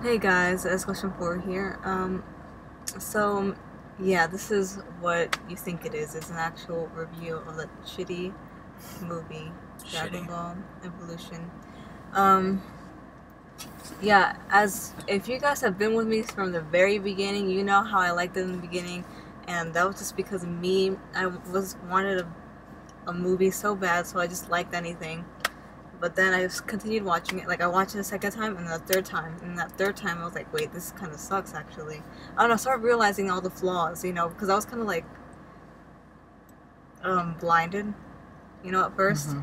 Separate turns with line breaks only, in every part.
Hey guys, it's question 4 here. So yeah, this is what you think it is. It's an actual review of the shitty movie, Dragon
Shitty.
Ball Evolution. Um, yeah, as if you guys have been with me from the very beginning, you know how I liked it in the beginning, and that was just because me, I wanted a movie so bad, so I just liked anything. But then I just continued watching it. Like, I watched it a second time and the third time. And that third time, I was like, wait, this kind of sucks, actually. I don't know, I started realizing all the flaws, because I was kind of like, blinded, at first.
Mm-hmm.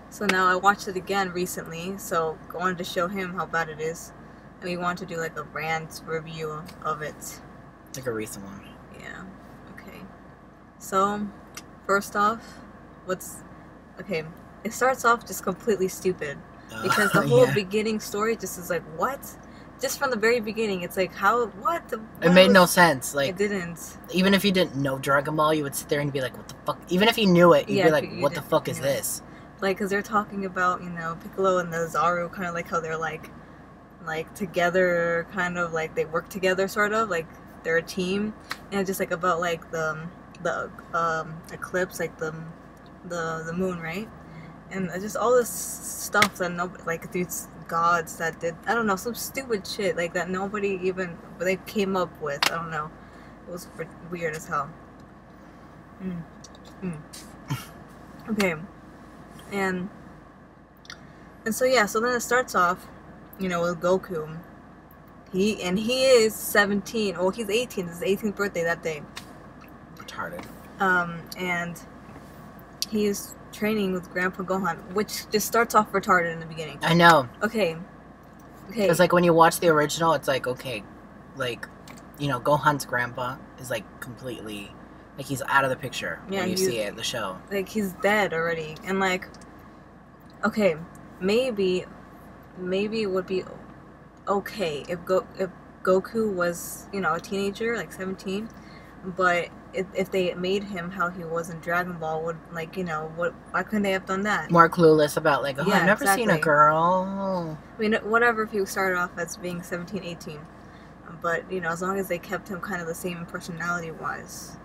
So now I watched it again recently, so I wanted to show him how bad it is. And we wanted to do, like, a rant review of it.
Like a recent one.
Yeah, okay. So, first off, okay, it starts off just completely stupid. Because the whole beginning story just is like, what? Just from the very beginning, it's like, what?
It made no sense. Like,
it didn't.
Even if you didn't know Dragon Ball, you would sit there and be like, what the fuck? Even if you knew it, you'd be like, what the fuck is this?
Like, because they're talking about, Piccolo and the Zaru, kind of like how they're like together, kind of like they work together, sort of, like they're a team. And it's just like about like the eclipse, like the moon, right? And just all this stuff that nobody, like these gods that did, I don't know, some stupid shit like that nobody even they came up with. I don't know. It was weird as hell. Okay, and so yeah, so then it starts off, with Goku. He is 17. Oh, he's 18. It's his 18th birthday that day.
Retarded.
And he's training with Grandpa Gohan, which just starts off retarded in the beginning.
I know.
Okay.
Because, like, when you watch the original, it's like, okay, like, Gohan's grandpa is, like, completely, like, he's out of the picture when you see it in the show. Like,
he's dead already. And, like, okay, maybe it would be okay if Goku was, a teenager, like 17, but if they made him how he was in Dragon Ball, would, like, why couldn't they have done that?
More clueless about, like, I've never seen a girl.
I mean, whatever if he started off as being 17, 18. But, as long as they kept him kind of the same personality-wise.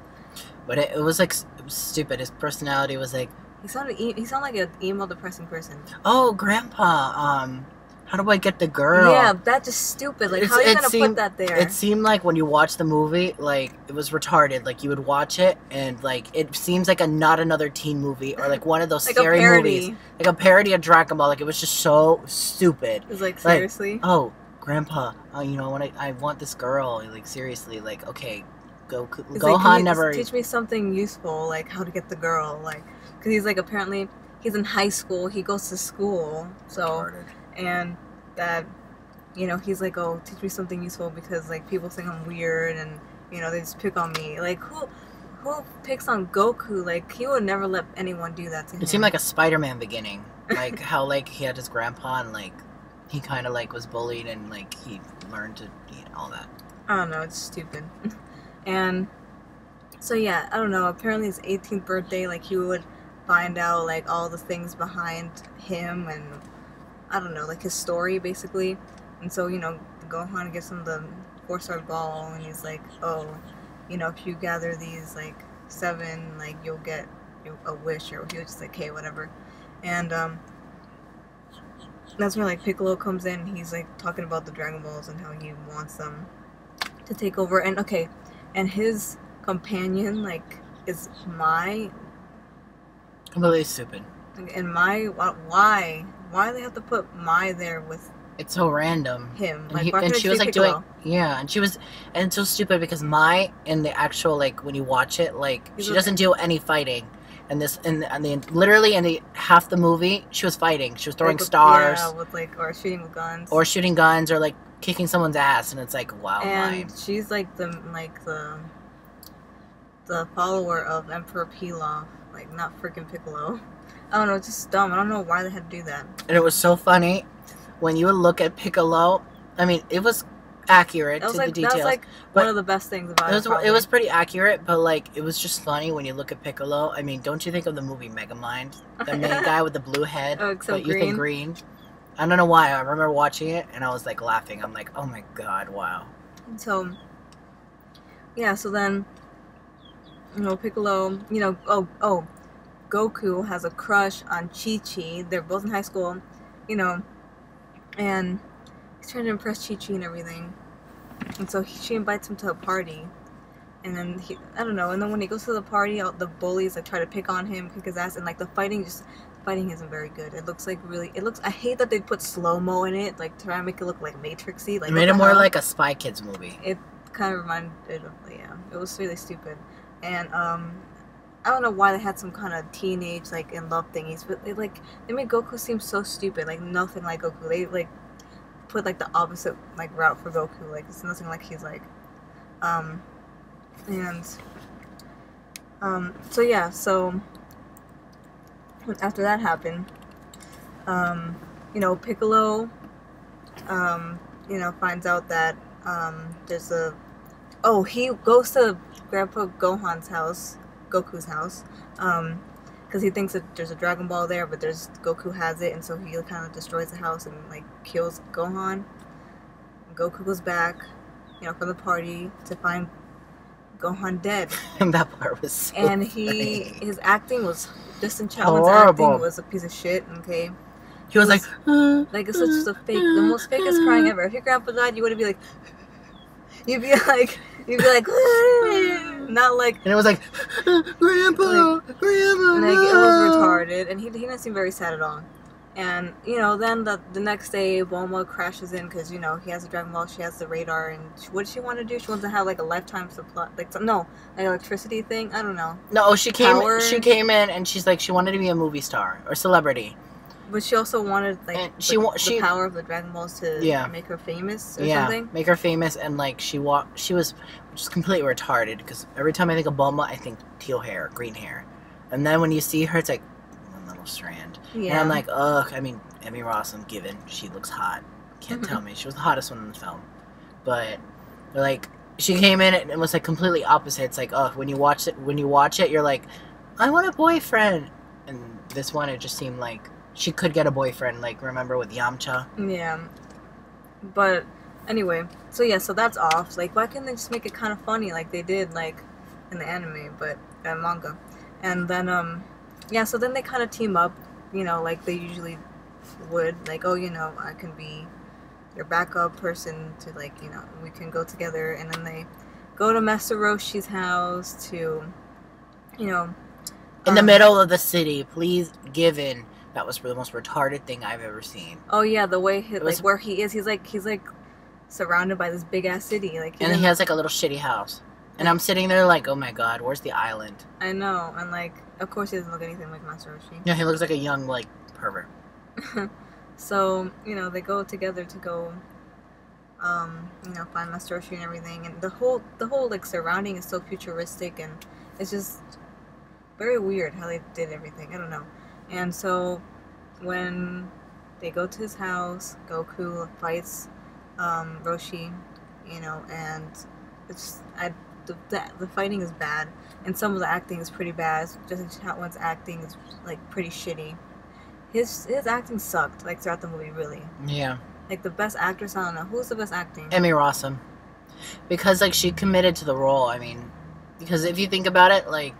But it was, like, stupid. His personality was, like...
He sounded like an emo, depressing person.
Oh, Grandpa, how do I get the girl?
Yeah, that's just stupid. Like, how are you gonna put that there?
It seemed like when you watch the movie, like, it was retarded. Like, you would watch it, and, like, it seems like not another teen movie, or, like, one of those
like
scary movies. Like, a parody of Dragon Ball. Like, it was just so stupid.
It was like, seriously?
Like, oh, Grandpa, I want this girl. Like, seriously. Like, okay, Gohan never...
teach me something useful, like, how to get the girl. Like, because he's, like, apparently, he's in high school. He goes to school, so... Retarded. And that, he's like, oh, teach me something useful because, like, people think I'm weird and, they just pick on me. Like, who picks on Goku? Like, he would never let anyone do that to him.
It seemed like a Spider-Man beginning. Like, how, like, he had his grandpa and, like, he kind of, like, was bullied and, like, he learned to, all that.
I don't know, it's stupid. And, so, yeah, I don't know, apparently his 18th birthday, like, he would find out, like, all the things behind him and... I don't know, like his story, basically. And so, Gohan gives him the 4-star ball, and he's like, oh, if you gather these, like, 7, like, you'll get a wish, or he was just like, hey, whatever. And, that's where, like, Piccolo comes in, and he's, like, talking about the Dragon Balls and how he wants them to take over. And, okay, and his companion, like, is Mai.
Completely stupid.
And Mai, why? Why do they have to put Mai there with?
It's so random.
Him,
like, and she was like Piccolo? And it's so stupid because Mai in the actual, like, when you watch it, like, she doesn't do any fighting, and literally in the half the movie she was fighting. She was throwing stars,
with like, or shooting with guns,
or like kicking someone's ass, and it's like, wow.
And she's like the follower of Emperor Pilaf, like, not freaking Piccolo. I don't know, it's just dumb. I don't know why they had to do that.
And it was so funny when you would look at Piccolo. I mean, it was accurate to the details. That was, like,
one of the best things about it.
It was pretty accurate, but, like, it was just funny when you look at Piccolo. I mean, don't you think of the movie Megamind? The main guy with the blue head,
but
you think green. I don't know why. I remember watching it and I was like laughing. I'm like, oh my god, wow.
And so, yeah. So then, Piccolo. Goku has a crush on Chi-Chi. They're both in high school, and he's trying to impress Chi-Chi and everything. And so she invites him to a party. And then I don't know. And then when he goes to the party, all the bullies like try to pick on him, kick his ass, and like the fighting isn't very good. It looks like I hate that they put slow-mo in it, like to try and make it look like Matrixy. Like
it made it more like a Spy Kids movie.
It kind of reminded of it was really stupid. And I don't know why they had some kind of teenage like in love thingies, but they made Goku seem so stupid, like nothing like Goku. They like put like the opposite like route for Goku. Like it's nothing like he's like so after that happened, Piccolo, finds out that he goes to Grandpa Goku's house, because he thinks that there's a Dragon Ball there, but Goku has it, and so he kind of destroys the house and like kills Gohan. Goku goes back, from the party to find Gohan dead.
And that part was so funny.
His acting was Justin Chalman's acting was a piece of shit. Okay,
he was like
it's such a fake, the most fakest crying ever. If your grandpa died, you wouldn't be like, you'd be like not like,
and it was like grandpa.
Like it was retarded, and he didn't seem very sad at all. And then the next day, Bulma crashes in because he has a Dragon Ball, she has the radar, and what does she want to do? She wants to have like a lifetime supply, like electricity thing. I don't know.
No, she came in, and she's like she wanted to be a movie star or celebrity.
But she also wanted like the power of the Dragon Balls to make her famous or something.
Make her famous, and like she was just completely retarded because every time I think of Bulma, I think teal hair, green hair, and then when you see her, it's like one little strand. Yeah. And I'm like, ugh. I mean, Emmy Ross, I'm given. She looks hot. Can't tell me. She was the hottest one in the film. But, like, she came in and it was, like, completely opposite. It's like, ugh, when you watch it, you're like, I want a boyfriend. And this one, it just seemed like she could get a boyfriend, like, remember with Yamcha?
Yeah. But, anyway. So that's off. Like, why can't they just make it kind of funny like they did, like, in the anime, but, manga. And then, so then they kind of team up, like they usually would, like, I can be your backup person to, like, we can go together, and then they go to Master Roshi's house to,
in the middle of the city, please, given that was the most retarded thing I've ever seen.
Oh yeah, the way where he is, he's like surrounded by this big ass city, like,
and he has like a little shitty house. And I'm sitting there like, oh my god, where's the island?
I know, and like, of course he doesn't look anything like Master Roshi.
Yeah, he looks like a young, like, pervert.
So, they go together to go, find Master Roshi and everything. And the whole, like, surrounding is so futuristic, and it's just very weird how they did everything. I don't know. And so, when they go to his house, Goku fights, Roshi, and it's the fighting is bad, and some of the acting is pretty bad. Justin Chatwin's acting is like pretty shitty. His acting sucked like throughout the movie, really. Yeah. Like the best actress, I don't know who's the best acting.
Emmy Rossum, because like she committed to the role. I mean, because if you think about it, like,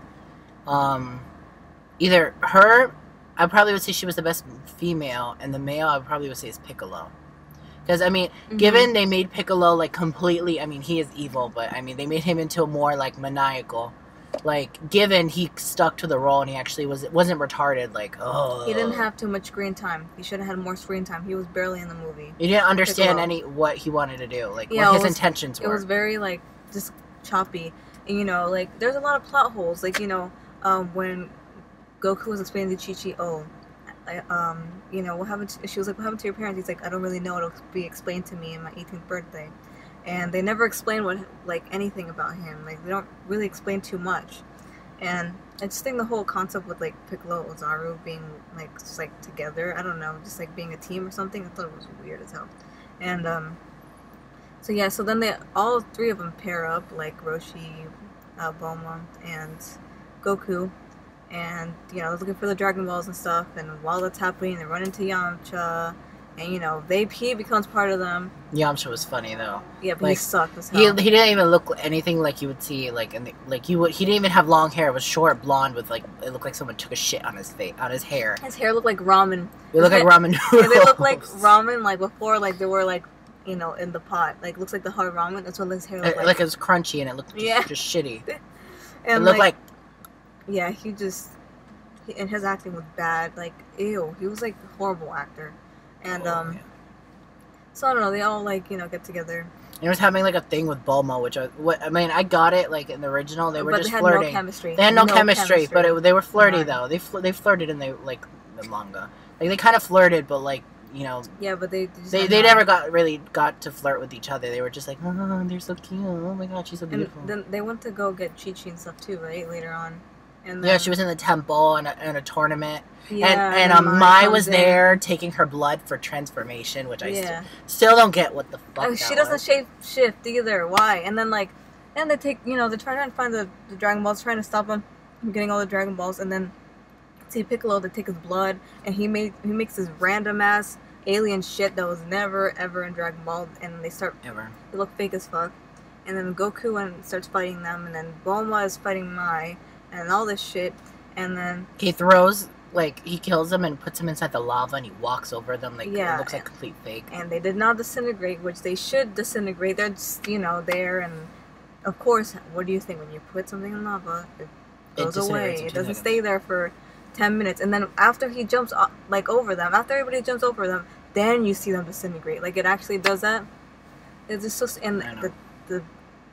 either her, I probably would say she was the best female, and the male I probably would say is Piccolo. Because, I mean, given they made Piccolo, like, completely, I mean, he is evil, but, I mean, they made him into a more, like, maniacal. Like, given he stuck to the role and he actually wasn't retarded, like, oh.
He didn't have too much screen time. He should have had more screen time. He was barely in the movie.
You didn't understand what he wanted to do, like, what his intentions were.
It was very, like, just choppy. And, like, there's a lot of plot holes. Like, when Goku was explaining to Chi-Chi, what happened to, she was like, what happened to your parents? He's like, I don't really know. It'll be explained to me in my 18th birthday. And they never explain anything about him. Like, they don't really explain too much. And I just think the whole concept with, like, Piccolo and Ozaru being, like, just, like, together, I don't know, just, like, being a team or something, I thought it was weird as hell. And, so then all three of them pair up, like, Roshi, Bulma, and Goku. And, they're looking for the Dragon Balls and stuff, and while that's happening, they run into Yamcha, and he becomes part of them.
Yamcha was funny though.
Yeah, but
like,
he sucked as hell.
He didn't even look anything like you would see he didn't even have long hair. It was short blonde with it looked like someone took a shit on his hair.
His hair looked like ramen.
It looked like ramen noodles.
They looked like ramen before they were in the pot. Looks like the hard ramen. That's what his hair looked like.
Like it was crunchy and it looked just shitty.
And
it looked like
yeah, and his acting was bad. Ew, he was a horrible actor. And so I don't know. They all get together.
And he was having a thing with Bulma, which I got it in the original. They were just flirting.
No chemistry.
They had no chemistry, but they were flirty though. They flirted in the manga. They kind of flirted, but
Yeah, but they
never got to flirt with each other. They were just oh, they're so cute. Oh my god, she's so beautiful.
And then they went to go get Chi-Chi and stuff too, right? Later on. And
yeah, she was in the temple and a tournament.
Yeah,
and Mai was there taking her blood for transformation, which I still don't get what the fuck.
She doesn't shift either. Why? And then and they take they're trying to find the Dragon Balls, trying to stop him from getting all the Dragon Balls, and then see Piccolo to take his blood, and he makes this random ass alien shit that was never ever in Dragon Ball, and they look fake as fuck. And then Goku starts fighting them, and then Bulma is fighting Mai, and all this shit, and then
he throws he kills them and puts them inside the lava, and he walks over them it looks like complete fake.
And they did not disintegrate, which they should disintegrate. They're just there, and of course, what do you think when you put something in lava? It goes away. It doesn't stay there for 10 minutes, and then after he jumps over them, after everybody jumps over them, then you see them disintegrate. It actually does that. It's just so, and the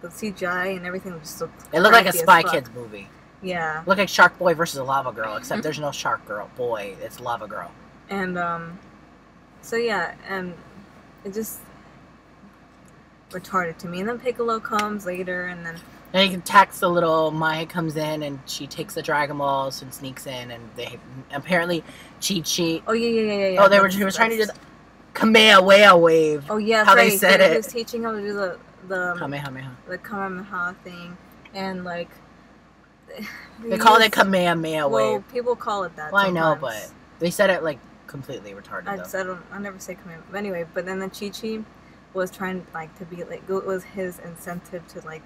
CGI and everything just so.
It looked like a Spy Kids movie.
Yeah.
It looked like Shark Boy versus a Lava Girl, except there's no Shark Boy. It's Lava Girl.
And so yeah, and it just retarded to me. And then Piccolo comes later, and then.
And he attacks the little Mai, comes in, and she takes the Dragon Balls and sneaks in, and they apparently Chi-Chi.
Oh yeah.
Oh, he was trying to do the Kamehameha wave.
Oh yeah,
how they said it.
He was teaching him to do the Kamehameha thing, and
they call it Kamehameha wave.
Well, people call it that.
Well,
sometimes.
I know, but they said it completely retarded.
I never say Kamehameha. But anyway, but then the Chi-Chi was trying to be it was his incentive to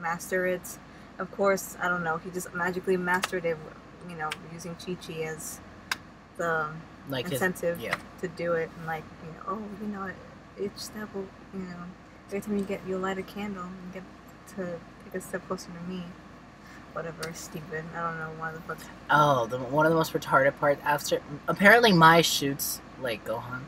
master it. Of course, I don't know. He just magically mastered it, using Chi-Chi as the incentive to do it, and each step will, every time you light a candle, you get to take a step closer to me. Whatever, stupid. I don't know why the fuck.
Oh, one of the most retarded parts after apparently Mai shoots Gohan.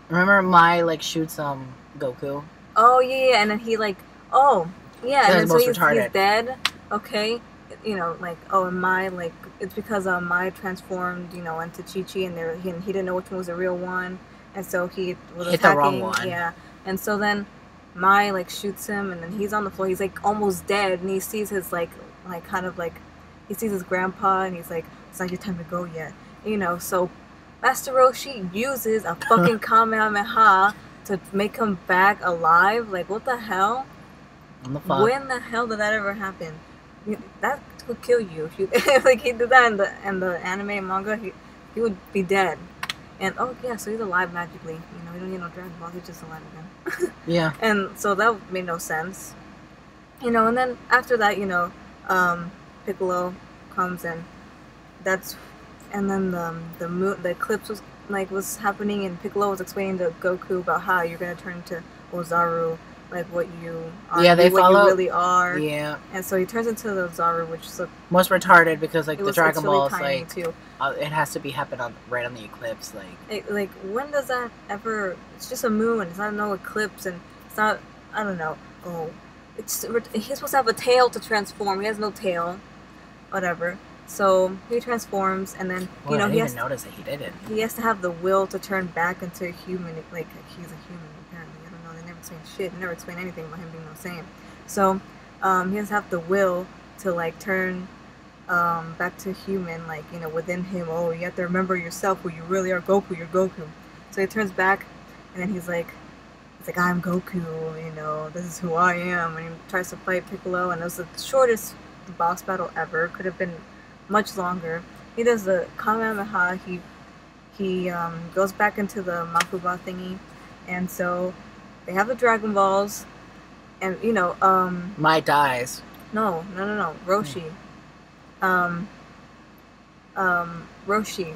Remember Mai shoots Goku.
Oh yeah, and then he and then so he's dead. Okay, and Mai it's because Mai transformed into Chi-Chi, and he didn't know which one was the real one, and so he was
hit
attacking.
The wrong one.
Yeah, and so then Mai shoots him, and then he's on the floor. He's almost dead, and he sees his he sees his grandpa, and he's it's not your time to go yet. So Master Roshi uses a fucking Kamehameha to make him back alive. What the hell? When the hell did that ever happen? That would kill you if you he did that in the anime and manga. He would be dead. And so he's alive magically. We don't need no Dragon Balls. He's just alive again.
Yeah.
And so that made no sense. And then after that, Piccolo comes in. And then the eclipse was happening, and Piccolo was explaining to Goku about how you're gonna turn into Ozaru, what you are, what you really are.
Yeah.
And so he turns into the Ozaru, which is
most retarded because the Dragon Balls
really too.
It has to be right on the eclipse.
When does that ever? It's just a moon. It's not no eclipse, and it's not. I don't know. Oh, he's supposed to have a tail to transform. He has no tail. Whatever. So he transforms, and then
I didn't even notice that he did it.
He has to have the will to turn back into a human. He's a human apparently. I don't know. They never explain shit. They never explain anything about him being the same. So he has to have the will to turn back to human. Within him. Oh, you have to remember yourself who you really are. Goku, you're Goku. So he turns back, and then he's like, I'm Goku. This is who I am. And he tries to fight Piccolo, and it was the shortest boss battle ever. Could have been much longer. He does the Kamehameha. he goes back into the Makuba thingy, and so they have the Dragon Balls, and you know,
Mai dies.
No, Roshi. Roshi.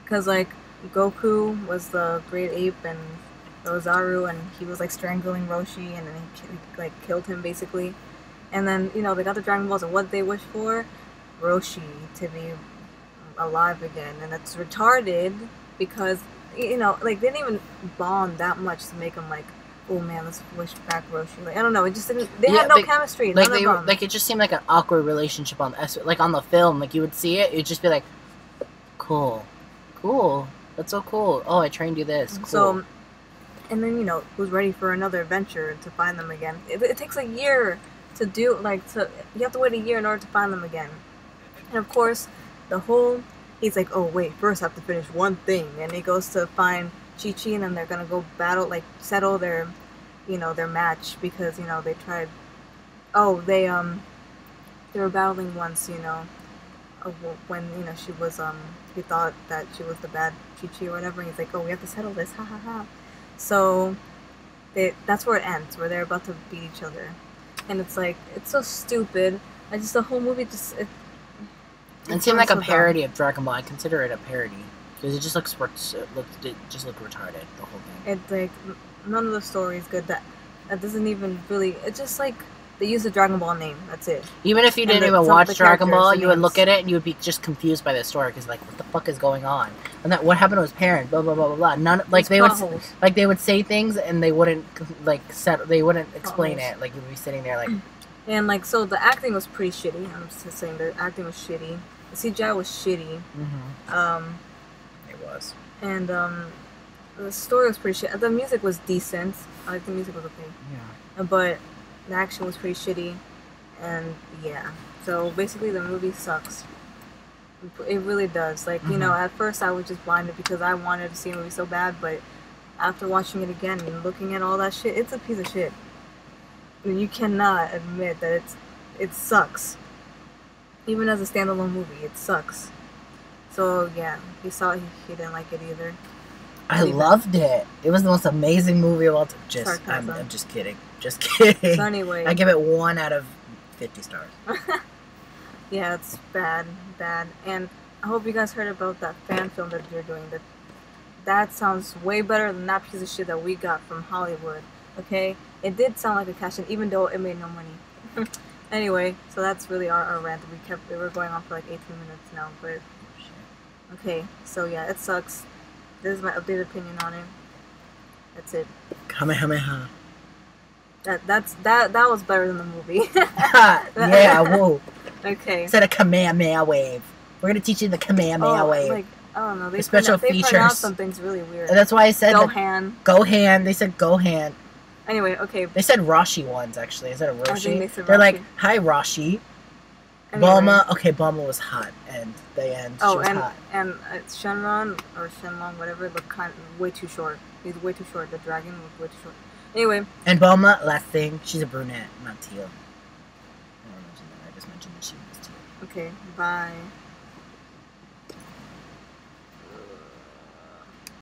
Because like Goku was the great ape and Rosaru, and he was like strangling Roshi, and then he like killed him basically. And then you know they got the Dragon Balls, and what they wish for, Roshi to be alive again, and that's retarded because you know like they didn't even bond that much to make him like, oh man, let's wish back Roshi. Like I don't know, it just didn't. They had no chemistry.
Like like it just seemed like an awkward relationship on like on the film. Like you would see it, it'd just be like, cool, that's so cool. Oh, I trained you this. Cool. So,
and then you know who's ready for another adventure to find them again? It takes a year to do you have to wait a year in order to find them again. And of course, he's like, oh wait, first I have to finish one thing, and he goes to find Chi-Chi, and then they're gonna go battle, like settle their, you know, their match because you know they tried. Oh, they were battling once, you know, when you know she was he thought that she was the bad Chi-Chi or whatever. And he's like, oh, we have to settle this, ha ha ha. So that's where it ends, where they're about to beat each other, and it's like it's so stupid. The whole movie just it
seemed like a parody of Dragon Ball. I consider it a parody. Because it just looks retarded, the whole thing.
It's like, none of the story is good. That doesn't even really, it's just like, they use the Dragon Ball name, that's it.
Even if you didn't even watch Dragon Ball, you would look at it and you would be just confused by the story, because like, what the fuck is going on? And that, what happened to his parents, blah, blah, blah, blah, blah. None, like, they would say things and they wouldn't, like, they wouldn't explain it. Like, you would be sitting there like...
And like, so the acting was pretty shitty. I'm just saying, the acting was shitty. The CGI was shitty.
Was.
And the story was pretty shit. The music was decent. I like the music was okay. Yeah. But the action was pretty shitty. And yeah. So basically the movie sucks. It really does. Like, you know, at first I was just blinded because I wanted to see a movie so bad, but after watching it again and looking at all that shit, it's a piece of shit. I mean, you cannot admit that it sucks. Even as a standalone movie, it sucks. So yeah, he didn't like it either.
I loved it. It was the most amazing movie of all time. I'm just kidding. Just kidding.
So anyway,
I give it 1 out of 50 stars.
Yeah, it's bad. And I hope you guys heard about that fan film that they're doing. That sounds way better than that piece of shit that we got from Hollywood. Okay, it did sound like a cash in, even though it made no money. Anyway, so that's really our rant. We were going on for like 18 minutes now, but. Okay, so yeah, it sucks. This is my updated opinion on it. That's it.
Kamehameha.
That was better than the movie.
Yeah, whoa.
Okay.
Instead of Kamehameha wave. We're gonna teach you the Kamehameha wave.
Like, I don't know. They
special features.
They pronounce some things really weird.
And that's why I said
Gohan.
They said Gohan.
Anyway, okay.
They said Rashi once, actually. Instead of Roshi.
They're
like, hi, Rashi.
Anyway.
Bulma was hot, and she was hot.
And Shenron, or Shenlong, whatever, looked way too short. He's way too short. The dragon was way too short. Anyway.
And Bulma, last thing, she's a brunette, not teal. I just mentioned that she was teal.
Okay, bye.